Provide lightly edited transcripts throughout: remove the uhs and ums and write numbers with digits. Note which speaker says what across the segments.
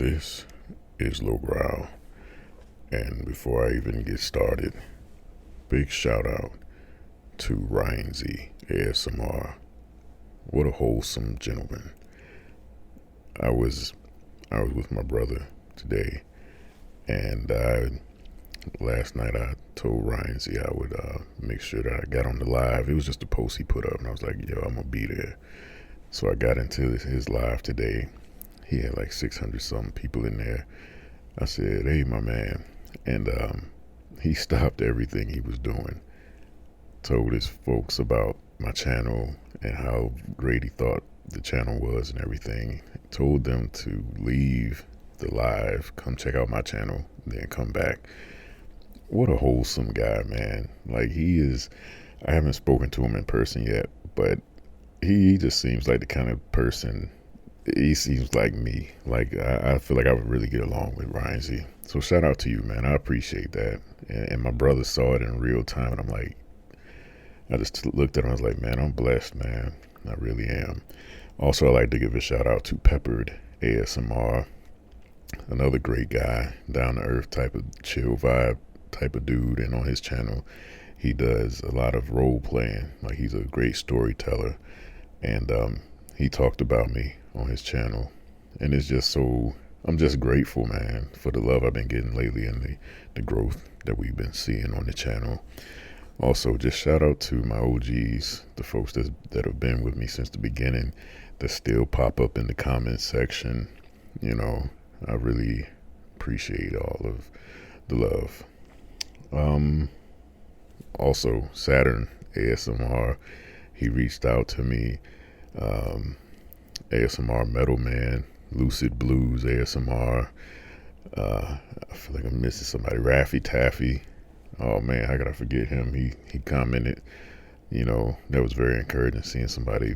Speaker 1: This is Low Growl, and before I even get started, big shout out to Ryan Z ASMR. What a wholesome gentleman. I was with my brother today, and last night I told Ryan Z I would make sure that I got on the live. It was just a post he put up, and I was like, yo, I'm gonna be there. So I got into his live today. He had like 600 something people in there. I said, hey, my man. And he stopped everything he was doing, told his folks about my channel and how great he thought the channel was and everything. Told them to leave the live, come check out my channel, then come back. What a wholesome guy, man. Like, he is, I haven't spoken to him in person yet, but he just seems like the kind of person, he seems like me. Like, I feel like I would really get along with Ryan Z. So shout out to you, man. I appreciate that. And my brother saw it in real time, and I'm like, I just looked at him, I was like, man, I'm blessed, man. I really am. Also, I'd like to give a shout out to Peppered ASMR, another great guy, down to earth type of chill vibe type of dude. And on his channel, he does a lot of role playing. Like, he's a great storyteller. And he talked about me on his channel, and it's just so, I'm just grateful, man, for the love I've been getting lately and the growth that we've been seeing on the channel. Also, just shout out to my OGs, the folks that have been with me since the beginning, that still pop up in the comments section. You know, I really appreciate all of the love. Also, Saturn ASMR, he reached out to me. ASMR Metal Man, Lucid Blues ASMR. I feel like I'm missing somebody. Raffy Taffy. Oh man, how could I forget him? He commented. You know, that was very encouraging, seeing somebody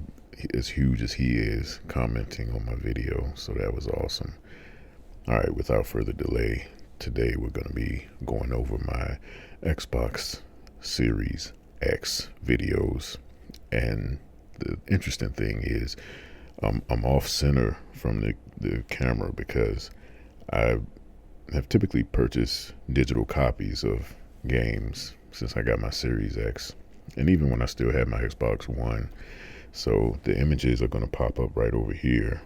Speaker 1: as huge as he is commenting on my video. So that was awesome. All right, without further delay, today we're going to be going over my Xbox Series X videos. And the interesting thing is, I'm off center from the camera because I have typically purchased digital copies of games since I got my Series X, and even when I still had my Xbox One. So the images are going to pop up right over here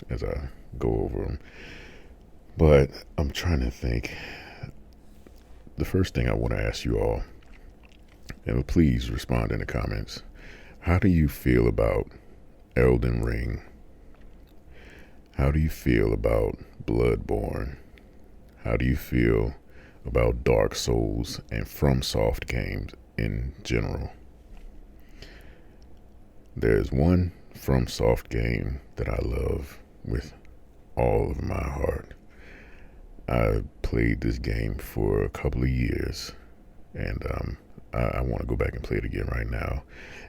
Speaker 1: as I go over them. But I'm trying to think. The first thing I want to ask you all, and please respond in the comments, how do you feel about Elden Ring? How do you feel about Bloodborne? How do you feel about Dark Souls and FromSoft games in general? There's one FromSoft game that I love with all of my heart. I played this game for a couple of years, and I want to go back and play it again right now,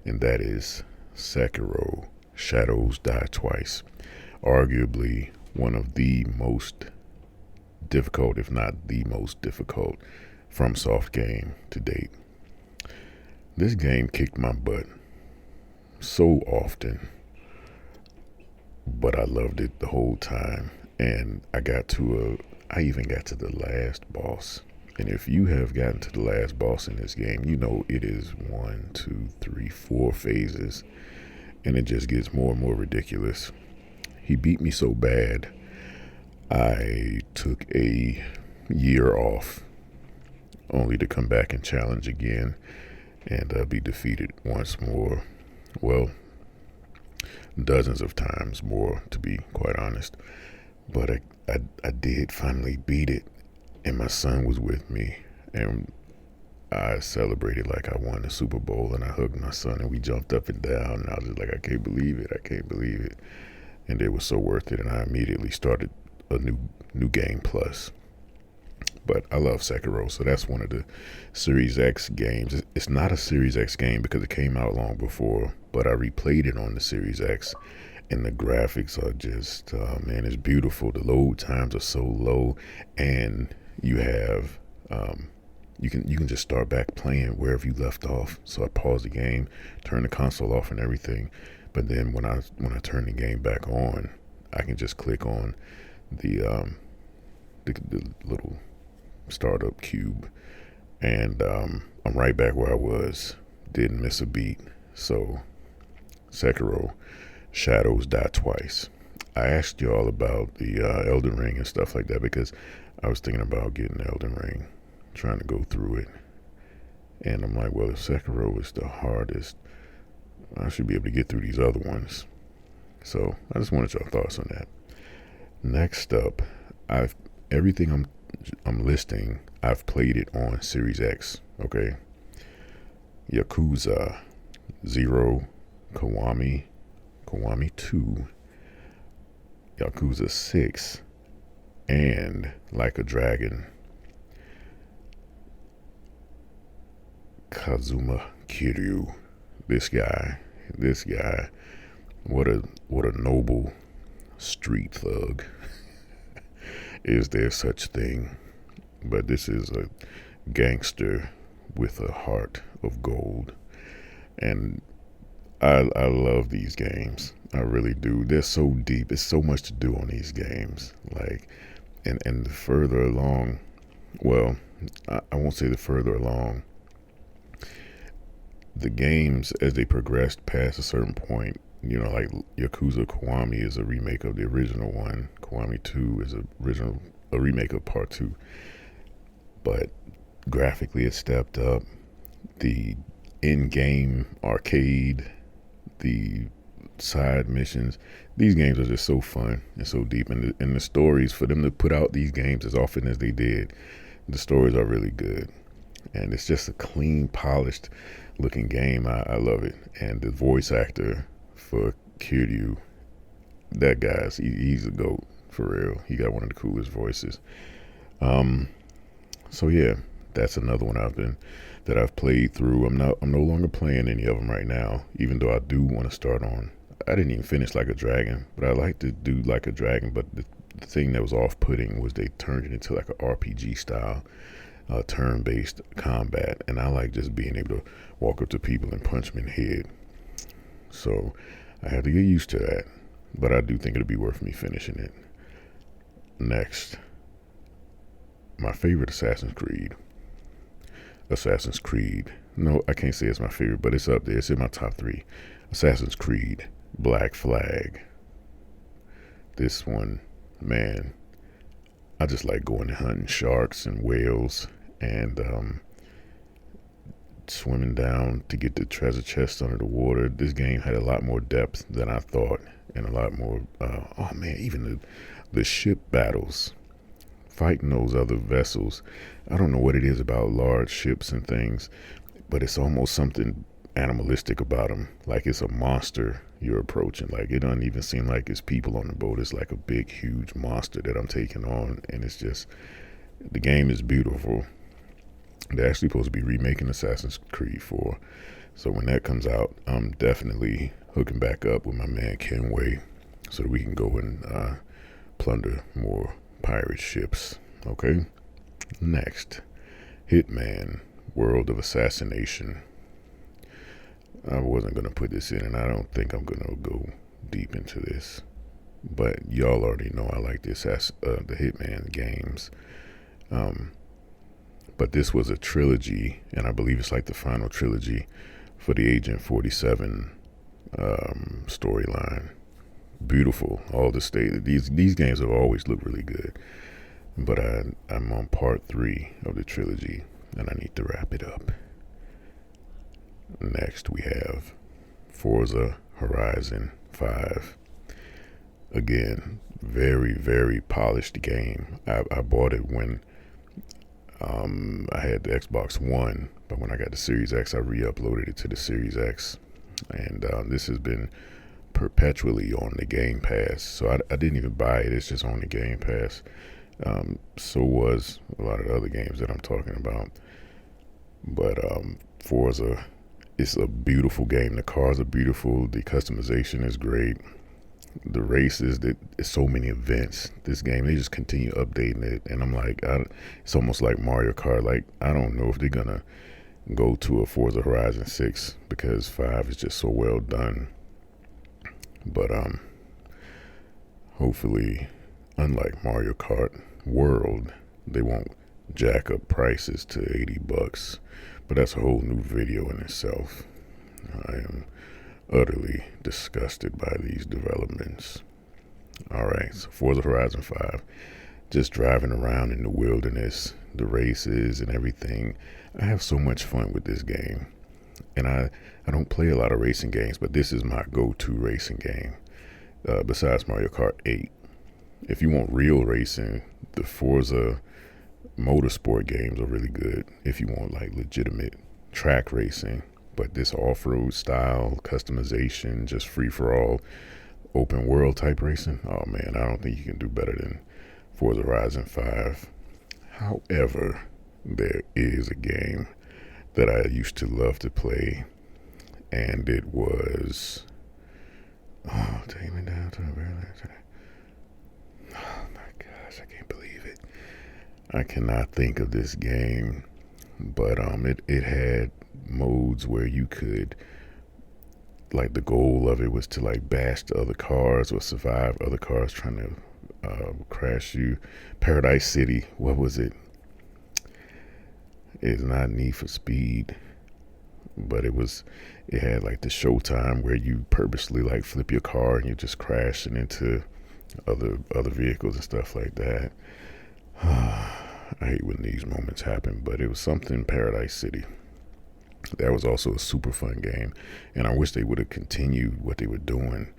Speaker 1: and that is Sekiro: Shadows Die Twice. Arguably one of the most difficult, if not the most difficult, FromSoft game to date. This game kicked my butt so often, but I loved it the whole time. And I even got to the last boss. And if you have gotten to the last boss in this game, you know it is 1, 2, 3, 4 phases, and it just gets more and more ridiculous. He beat me so bad, I took a year off, only to come back and challenge again and be defeated once more. Well, dozens of times more, to be quite honest. But I did finally beat it, and my son was with me, and I celebrated like I won the Super Bowl, and I hugged my son, and we jumped up and down, and I was just like, I can't believe it. And it was so worth it, and I immediately started a new game plus. But I love Sekiro, so that's one of the Series X games. It's not a Series X game because it came out long before, but I replayed it on the Series X, and the graphics are just, man, it's beautiful. The load times are so low, and you have, you can just start back playing wherever you left off. So I paused the game, turned the console off and everything, but then when I turn the game back on, I can just click on the little startup cube, and I'm right back where I was. Didn't miss a beat. So Sekiro, Shadows Die Twice. I asked y'all about the Elden Ring and stuff like that because I was thinking about getting Elden Ring, trying to go through it. And I'm like, well, if Sekiro is the hardest, I should be able to get through these other ones. So I just wanted your thoughts on that. Next up, everything I'm listing, I've played it on Series X. Okay, Yakuza 0, Kiwami 2, Yakuza 6, and Like a Dragon. Kazuma Kiryu. This guy, what a noble street thug. Is there such thing? But this is a gangster with a heart of gold. And I love these games. I really do. They're so deep. There's so much to do on these games. Like, and the further along, well, I won't say the further along. The games, as they progressed past a certain point, like Yakuza Kiwami is a remake of the original one. Kiwami 2 is a remake of Part 2. But graphically, it stepped up. The in-game arcade, the side missions, these games are just so fun and so deep. And the stories, for them to put out these games as often as they did, the stories are really good. And it's just a clean, polished looking game. I love it. And the voice actor for Kiryu, that guy's he's a GOAT for real. He got one of the coolest voices. So yeah, that's another one that I've played through. I'm no longer playing any of them right now, even though I do want to start on. I didn't even finish Like a Dragon, but I like to do Like a Dragon. But the thing that was off-putting was they turned it into like an RPG style, turn-based combat, and I like just being able to walk up to people and punch them in the head. So I have to get used to that, but I do think it'll be worth me finishing it. Next, my favorite Assassin's Creed. No, I can't say it's my favorite, but it's up there. It's in my top 3. Assassin's Creed Black Flag. This one, man, I just like going and hunting sharks and whales and swimming down to get the treasure chests under the water. This game had a lot more depth than I thought, and a lot more, even the ship battles, fighting those other vessels. I don't know what it is about large ships and things, but it's almost something animalistic about them. Like it's a monster you're approaching. Like it doesn't even seem like it's people on the boat. It's like a big, huge monster that I'm taking on, and it's just, the game is beautiful. They're actually supposed to be remaking Assassin's Creed 4. So when that comes out, I'm definitely hooking back up with my man Kenway so that we can go and plunder more pirate ships. Okay? Next, Hitman, World of Assassination. I wasn't going to put this in, and I don't think I'm going to go deep into this. But y'all already know I like the Hitman games. But this was a trilogy, and I believe it's like the final trilogy for the Agent 47 storyline. Beautiful. All the state. These games have always looked really good. But I'm on part 3 of the trilogy, and I need to wrap it up. Next, we have Forza Horizon 5. Again, very, very polished game. I bought it when I had the Xbox One, but when I got the Series X, I re-uploaded it to the Series X. And this has been perpetually on the Game Pass. So I didn't even buy it. It's just on the Game Pass. So was a lot of the other games that I'm talking about. But Forza, it's a beautiful game. The cars are beautiful. The customization is great. The races, there's so many events. This game, they just continue updating it. And I'm like, it's almost like Mario Kart. Like, I don't know if they're going to go to a Forza Horizon 6 because 5 is just so well done. But hopefully unlike Mario Kart World, they won't jack up prices to $80, but that's a whole new video in itself. I am utterly disgusted by these developments. Alright, so Forza Horizon 5, just driving around in the wilderness, the races and everything. I have so much fun with this game. And I don't play a lot of racing games, but this is my go-to racing game, besides Mario Kart 8. If you want real racing, the Forza Motorsport games are really good if you want like legitimate track racing. But this off-road style, customization, just free-for-all, open world type racing, oh man, I don't think you can do better than Forza Horizon 5. However, there is a game that I used to love to play, and it was, take me down to the very last. Oh my gosh, I can't believe it. I cannot think of this game, but it had modes where you could, like, the goal of it was to like bash the other cars or survive other cars trying to crash you. Paradise City, what was it? It's not Need for Speed, but it had like the showtime where you purposely like flip your car and you're just crashing into other vehicles and stuff like that. I hate when these moments happen, but it was something Paradise City. That was also a super fun game, and I wish they would have continued what they were doing,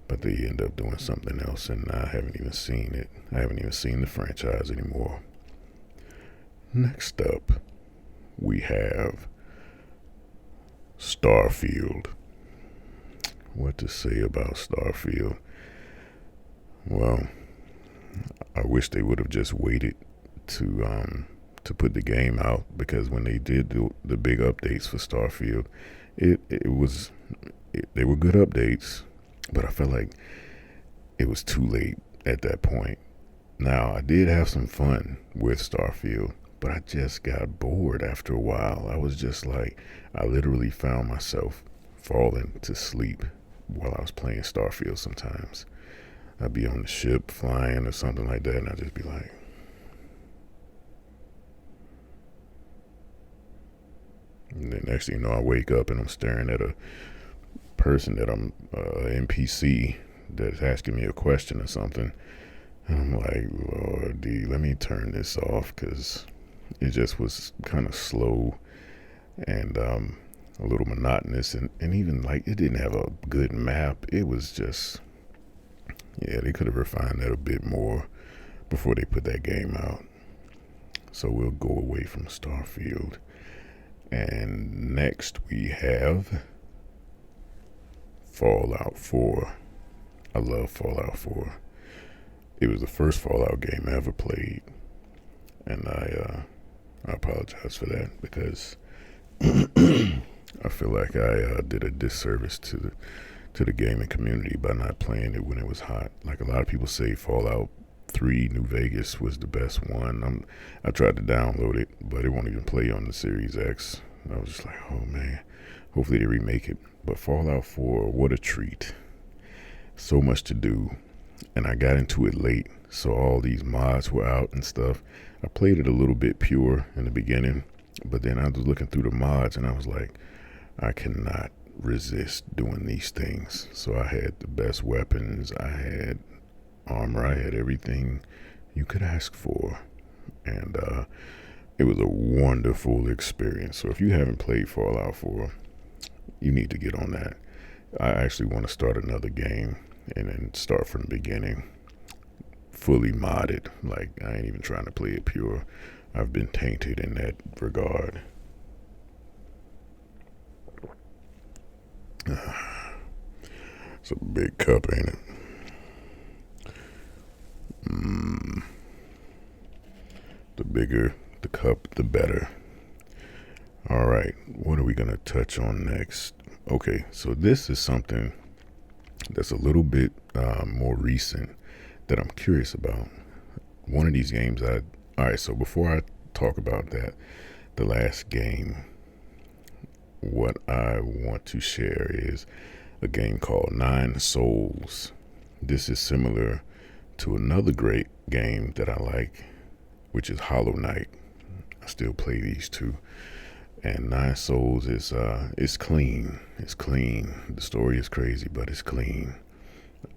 Speaker 1: but they end up doing something else, and I haven't even seen it. I haven't even seen the franchise anymore. Next up, we have Starfield. What to say about Starfield? Well, I wish they would have just waited to put the game out, because when they did the big updates for Starfield, they were good updates, but I felt like it was too late at that point. Now, I did have some fun with Starfield, but I just got bored after a while. I was just like, I literally found myself falling to sleep while I was playing Starfield sometimes. I'd be on the ship flying or something like that, and I'd just be like, and the next thing you know, I wake up and I'm staring at a person that I'm NPC that's asking me a question or something. And I'm like, Lord D, let me turn this off, because it just was kind of slow and a little monotonous, and even like it didn't have a good map. It was just, yeah, they could have refined that a bit more before they put that game out. So we'll go away from Starfield. And next we have Fallout 4. I love Fallout 4. It was the first Fallout game I ever played, and I apologize for that, because I feel like I did a disservice to the gaming community by not playing it when it was hot. Like, a lot of people say Fallout 3 New Vegas was the best one. I tried to download it, but it won't even play on the Series X. I was just like, oh man, hopefully they remake it. But Fallout 4, what a treat. So much to do, and I got into it late, so all these mods were out and stuff. I played it a little bit pure in the beginning, but then I was looking through the mods and I was like, I cannot resist doing these things. So I had the best weapons, I had armor, I had everything you could ask for, and it was a wonderful experience. So if you haven't played Fallout 4, you need to get on that. I actually want to start another game and then start from the beginning, fully modded. Like, I ain't even trying to play it pure. I've been tainted in that regard. It's a big cup, ain't it? The bigger the cup, the better. All right, what are we going to touch on next? Okay, so this is something that's a little bit more recent that I'm curious about. One of these games all right, so before I talk about that, the last game, what I want to share is a game called Nine Souls. This is similar to another great game that I like, which is Hollow Knight. I still play these two. And Nine Souls is it's clean. It's clean. The story is crazy, but it's clean.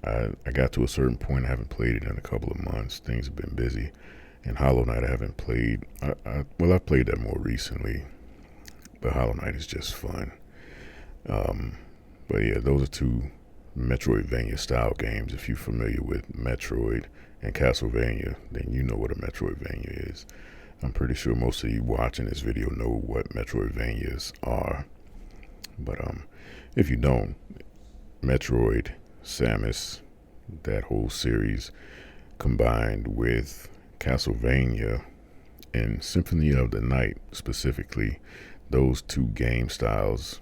Speaker 1: I got to a certain point. I haven't played it in a couple of months. Things have been busy. And Hollow Knight I haven't played. I've played that more recently. But Hollow Knight is just fun. But yeah, those are two Metroidvania style games. If you're familiar with Metroid and Castlevania, then you know what a Metroidvania is. I'm pretty sure most of you watching this video know what Metroidvanias are. But if you don't, Metroid, Samus, that whole series combined with Castlevania and Symphony of the Night specifically, those two game styles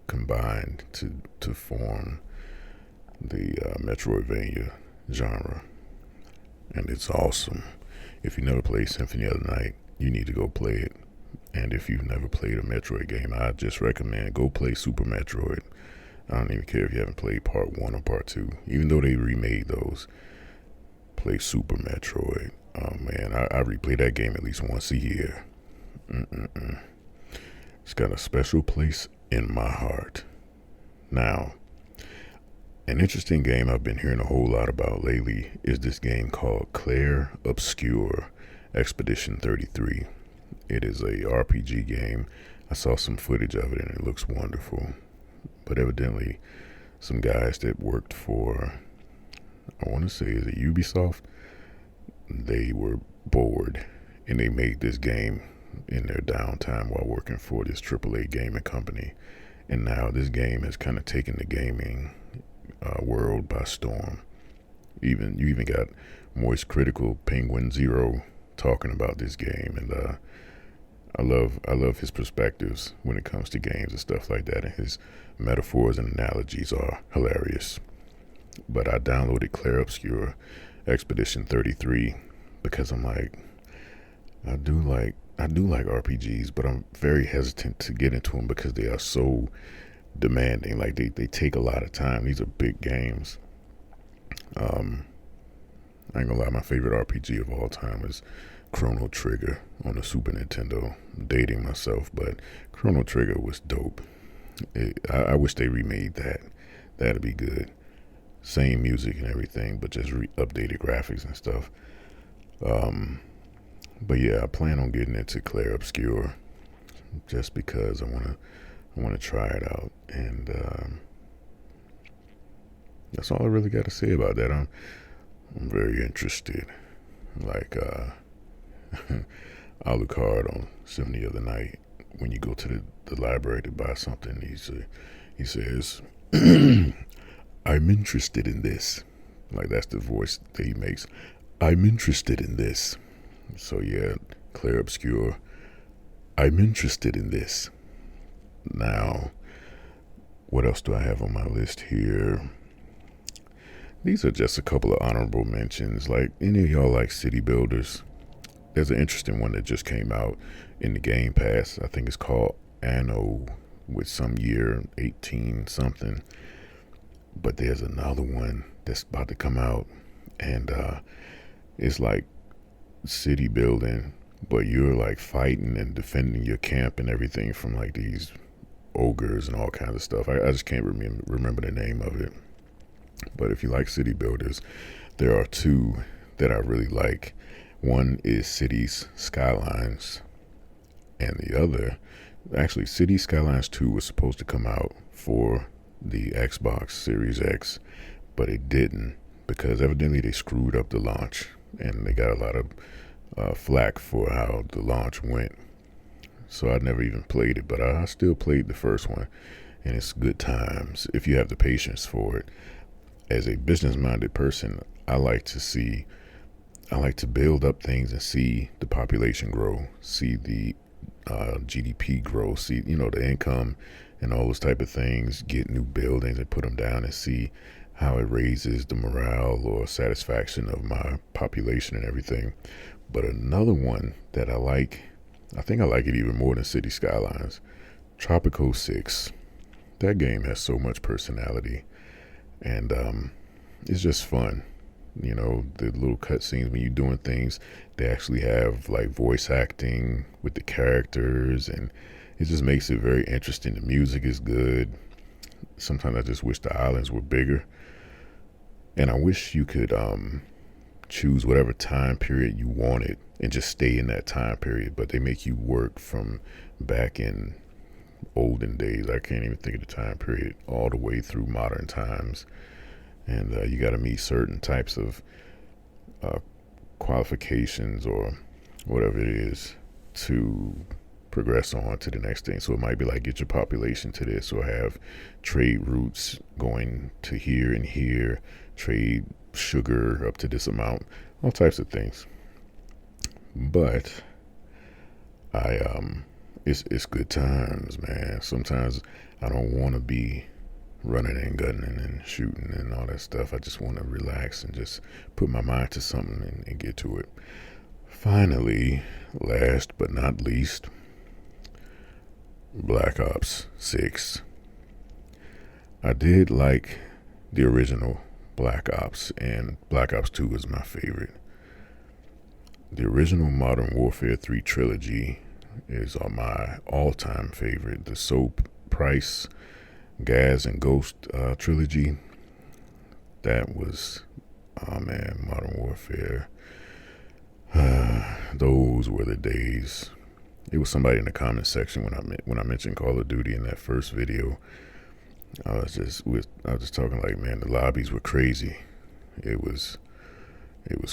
Speaker 1: combined to form the Metroidvania genre. And it's awesome. If you never played Symphony of the Night, you need to go play it. And if you've never played a Metroid game, I just recommend go play Super Metroid. I don't even care if you haven't played Part 1 or Part 2. Even though they remade those, play Super Metroid. Oh man, I replay that game at least once a year. It's got a special place in my heart. Now, an interesting game I've been hearing a whole lot about lately is this game called Clare Obscure Expedition 33. It is a RPG game. I saw some footage of it and it looks wonderful. But evidently, some guys that worked for, I want to say, is it Ubisoft? They were bored and they made this game in their downtime while working for this AAA gaming company. And now this game has kind of taken the gaming world by storm. You even got Moist Critical Penguin Zero talking about this game, and I love his perspectives when it comes to games and stuff like that, and his metaphors and analogies are hilarious. But I downloaded Clare Obscure Expedition 33 because I'm like, I do like RPGs, but I'm very hesitant to get into them because they are so demanding. Like they take a lot of time. These are big games. I ain't gonna lie, my favorite RPG of all time is Chrono Trigger on the Super Nintendo. I'm dating myself, but Chrono Trigger was dope. I wish they remade that. That'd be good. Same music and everything, but just updated graphics and stuff. But yeah, I plan on getting into Clare Obscure just because I wanna try it out, and that's all I really got to say about that. I'm very interested. Like Alucard on Symphony of the Night, when you go to the library to buy something, he says, "I'm interested in this." Like that's the voice that he makes. I'm interested in this. So yeah, Clare Obscure. I'm interested in this. Now, what else do I have on my list here? These are just a couple of honorable mentions. Like, any of y'all like city builders? There's an interesting one that just came out in the Game Pass. I think it's called Anno with some year, 18 something. But there's another one that's about to come out, and it's like city building, but you're like fighting and defending your camp and everything from like these ogres and all kinds of stuff. I just can't remember the name of it. But if you like city builders, there are two that I really like. One is Cities Skylines, and the other, actually, Cities Skylines 2 was supposed to come out for the Xbox Series X, but it didn't because evidently they screwed up the launch, and they got a lot of flack for how the launch went. So I never even played it, but I still played the first one, and it's good times if you have the patience for it. As a business-minded person, I like to build up things and see the population grow, see the GDP grow, see, the income and all those type of things, get new buildings and put them down and see how it raises the morale or satisfaction of my population and everything. But another one that I think I like it even more than City Skylines, Tropico 6. That game has so much personality. And it's just fun. You know, the little cutscenes when you're doing things, they actually have like voice acting with the characters, and it just makes it very interesting. The music is good. Sometimes I just wish the islands were bigger, and I wish you could choose whatever time period you wanted and just stay in that time period. But they make you work from back in olden days. I can't even think of the time period, all the way through modern times. And you got to meet certain types of uh, qualifications or whatever it is to progress on to the next thing. So it might be like get your population to this, or have trade routes going to here and here, trade sugar up to this amount, all types of things. But it's good times, man. Sometimes I don't want to be running and gunning and shooting and all that stuff. I just want to relax and just put my mind to something and get to it. Finally, last but not least, Black Ops 6. I did like the original Black Ops, and Black Ops 2 is my favorite. The original Modern Warfare 3 trilogy is my all-time favorite. The Soap, Price, Gaz, and Ghost trilogy, that was, oh man, Modern Warfare. Those were the days. It was somebody in the comment section when I mentioned Call of Duty in that first video. I was just talking like, man, the lobbies were crazy. It was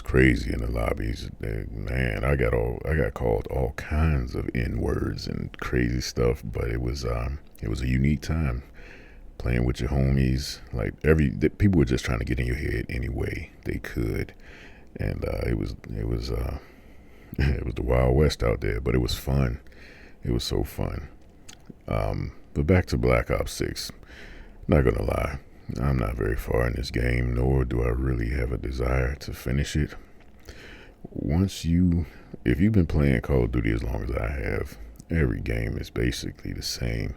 Speaker 1: crazy in the lobbies. Man, I got called all kinds of N-words and crazy stuff, but it was a unique time playing with your homies. Like people were just trying to get in your head any way they could, and it was it was the Wild West out there, but it was fun. It was so fun. But back to Black Ops 6. Not gonna lie, I'm not very far in this game, nor do I really have a desire to finish it. If you've been playing Call of Duty as long as I have, every game is basically the same.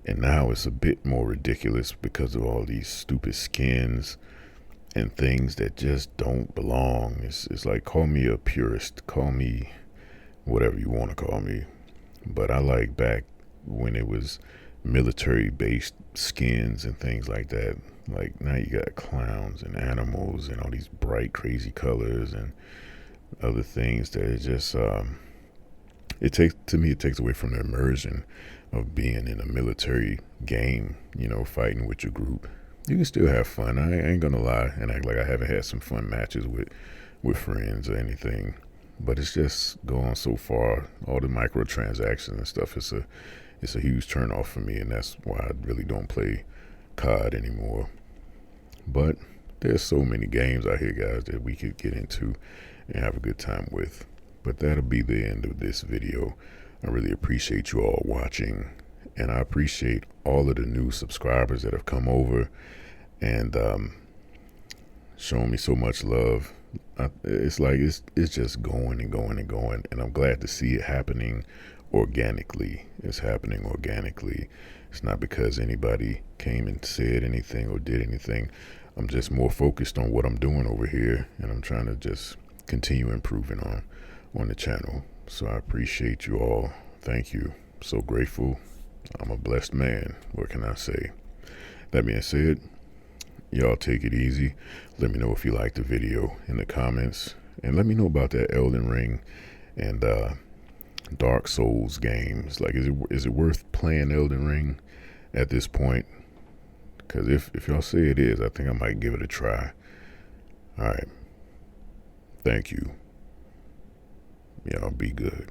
Speaker 1: And now it's a bit more ridiculous because of all these stupid skins and things that just don't belong. It's like, call me a purist, call me whatever you want to call me. But I like back when it was military-based skins and things like that. Like now you got clowns and animals and all these bright, crazy colors and other things that it just it takes away from the immersion of being in a military game, fighting with your group. You can still have fun. I ain't gonna lie and act like I haven't had some fun matches with friends or anything, but it's just going so far. All the microtransactions and stuff, it's a huge turn off for me, and that's why I really don't play COD anymore. But there's so many games out here, guys, that we could get into and have a good time with. But that'll be the end of this video. I really appreciate you all watching, and I appreciate all of the new subscribers that have come over and shown me so much love. It's like it's just going and going and going, and I'm glad to see it happening organically. It's happening organically. It's not because anybody came and said anything or did anything. I'm just more focused on what I'm doing over here, and I'm trying to just continue improving on the channel. So I appreciate you all. Thank you. So grateful. I'm a blessed man. What can I say? That being said, y'all take it easy. Let me know if you liked the video in the comments, and let me know about that Elden Ring and Dark Souls games. Like, is it worth playing Elden Ring at this point? Because if y'all say it is, I think I might give it a try. All right. Thank you. Y'all be good.